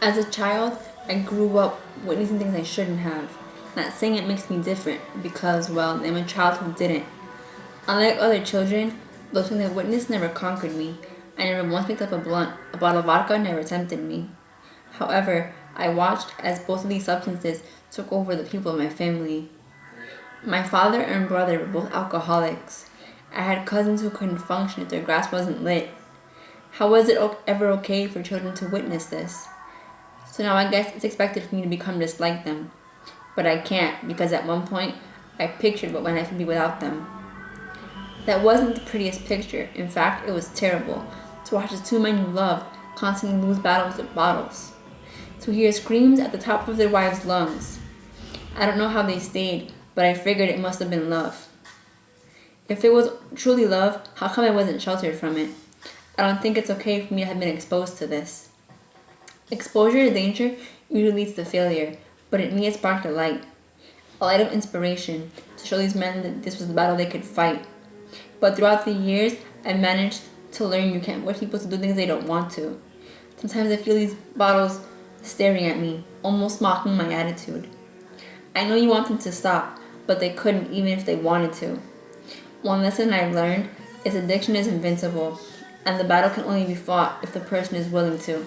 As a child, I grew up witnessing things I shouldn't have. Not saying it makes me different because, well, I'm a child who didn't. Unlike other children, those things I witnessed never conquered me. I never once picked up a blunt. A bottle of vodka never tempted me. However, I watched as both of these substances took over the people of my family. My father and brother were both alcoholics. I had cousins who couldn't function if their grass wasn't lit. How was it ever okay for children to witness this? So now I guess it's expected for me to become just like them. But I can't because at one point I pictured what my life would be without them. That wasn't the prettiest picture. In fact, it was terrible to watch the two men you love constantly lose battles with bottles. To hear screams at the top of their wives' lungs. I don't know how they stayed, but I figured it must have been love. If it was truly love, how come I wasn't sheltered from it? I don't think it's okay for me to have been exposed to this. Exposure to danger usually leads to failure, but in me it sparked a light of inspiration to show these men that this was the battle they could fight. But throughout the years, I managed to learn you can't force people to do things they don't want to. Sometimes I feel these bottles staring at me, almost mocking my attitude. I know you want them to stop, but they couldn't even if they wanted to. One lesson I've learned is addiction is invincible, and the battle can only be fought if the person is willing to.